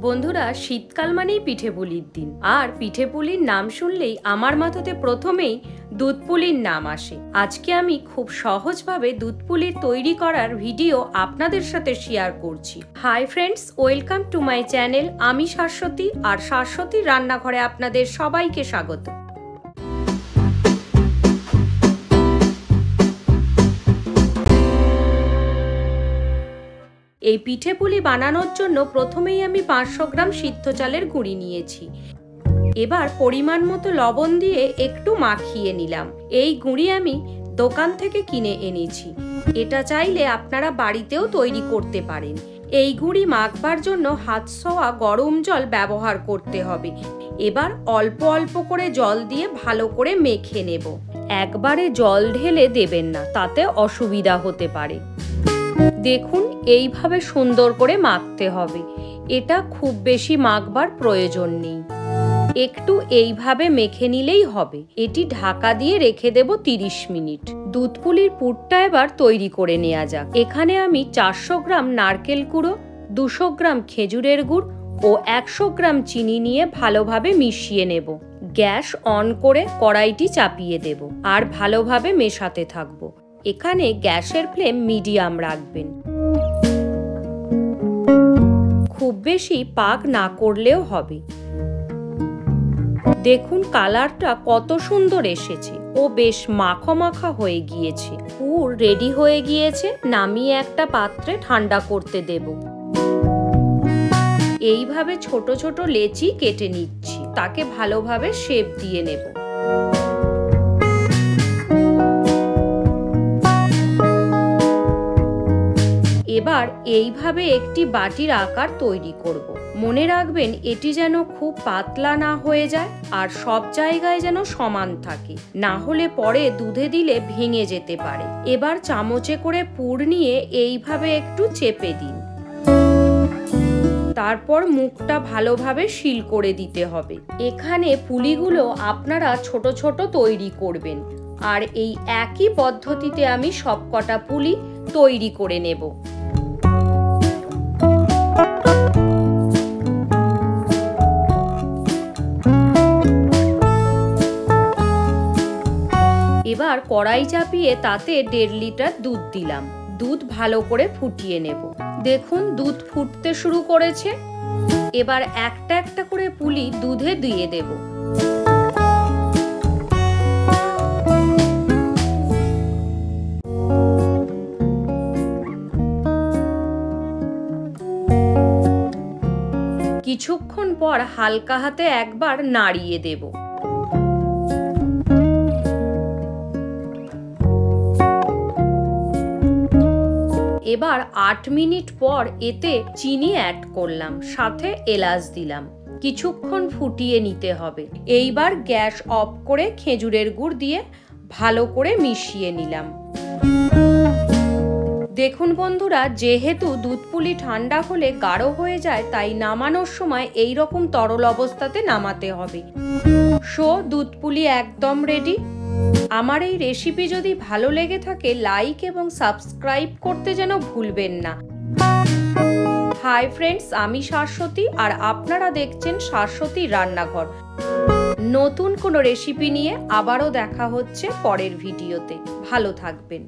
বন্ধুরা, শীতকাল মানেই পিঠে পুলির দিন। আর পিঠে পুলির নাম শুনলেই আমার মাথাতে প্রথমেই দুধ পুলির নাম আসে। আজকে আমি খুব সহজভাবে দুধ পুলির তৈরি করার ভিডিও আপনাদের সাথে শেয়ার করছি। Hi friends, welcome to my channel. আমি শাশ্বতী, আর শাশ্বতীর রান্নাঘরে আপনাদের সবাইকে স্বাগত। এই পিঠে পুলি বানানোর জন্য প্রথমেই আমি 500 গ্রাম সিদ্ধ চালের গুঁড়ি নিয়েছি। এবার পরিমাণ মতো লবণ দিয়ে একটু মাখিয়ে নিলাম। এই গুঁড়ি আমি দোকান থেকে কিনে এনেছি। এটা চাইলে আপনারা বাড়িতেও তৈরি করতে পারেন। এই গুঁড়ি মাখবার জন্য হাত ছোঁয়া গরম জল ব্যবহার করতে হবে। এবার অল্প অল্প করে জল দিয়ে ভালো করে মেখে নেব। একবারে জল ঢেলে দেবেন না, তাতে অসুবিধা হতে পারে। দেখুন, এইভাবে সুন্দর করে মাখতে হবে। এটা খুব বেশি মাখবার প্রয়োজন নেই, একটু এইভাবে মেখে নিলেই হবে। এটি ঢাকা দিয়ে রেখে দেব 30 মিনিট। দুধ পুলির পুরটা এবার তৈরি করে নেওয়া যাক। এখানে আমি 400 গ্রাম নারকেল কুড়ো, 200 গ্রাম খেজুরের গুড় ও 100 গ্রাম চিনি নিয়ে ভালোভাবে মিশিয়ে নেব। গ্যাস অন করে কড়াইটি চাপিয়ে দেব আর ভালোভাবে মেশাতে থাকবো। এখানে গ্যাসের ফ্লেম মিডিয়াম রাখবেন। খুব বেশি পাক না করলেও হবে। দেখুন কালারটা কত সুন্দর এসেছে ও বেশ মাখা মাখা হয়ে গিয়েছে। পুর রেডি হয়ে গিয়েছে। নামিয়ে একটা পাত্রে ঠান্ডা করতে দেব। এইভাবে ছোট ছোট লেচি কেটে নিচ্ছি। তাকে ভালোভাবে শেপ দিয়ে নেব। এবার এইভাবে একটি বাটির আকার তৈরি করব। মনে রাখবেন এটি যেন খুব পাতলা না হয়ে যায় আর সব জায়গায় যেন সমান থাকে, না হলে পরে দুধে দিলে ভেঙে যেতে পারে। এবার চামচে করে পুর নিয়ে এইভাবে একটু চেপে দিন। তারপর মুখটা ভালোভাবে সিল করে দিতে হবে। এখানে পুলিগুলো আপনারা ছোট ছোট তৈরি করবেন, আর এই একই পদ্ধতিতে আমি সবকটা পুলি তৈরি করে নেব। এবার কড়াই চাপিয়ে তাতে 1.5 লিটার দুধ দিলাম। দুধ ভালো করে ফুটিয়ে নেব। দেখুন দুধ ফুটতে শুরু করেছে। এবার একটা একটা করে পুলি দুধে দিয়ে দেব। কিছুক্ষণ পর হালকা হাতে একবার নাড়িয়ে দেব। এবার 8 মিনিট পর এতে চিনি অ্যাড করলাম, সাথে এলাচ দিলাম। কিছুক্ষণ ফুটিয়ে নিতে হবে। এইবার গ্যাস অফ করে খেজুরের গুড় দিয়ে ভালো করে মিশিয়ে নিলাম। দেখুন বন্ধুরা, যেহেতু দুধ পুলি ঠান্ডা হলে গাঢ় হয়ে যায়, তাই নামানোর সময় এই রকম তরল অবস্থাতে নামাতে হবে। দুধ পুলি একদম রেডি। আমার এই রেসিপি যদি ভালো লেগে থাকে লাইক এবং সাবস্ক্রাইব করতে যেন ভুলবেন না। হাই ফ্রেন্ডস, আমি শাশ্বতী, আর আপনারা দেখছেন শাশ্বতীর রান্নাঘর। নতুন কোনো রেসিপি নিয়ে আবারও দেখা হচ্ছে পরের ভিডিওতে। ভালো থাকবেন।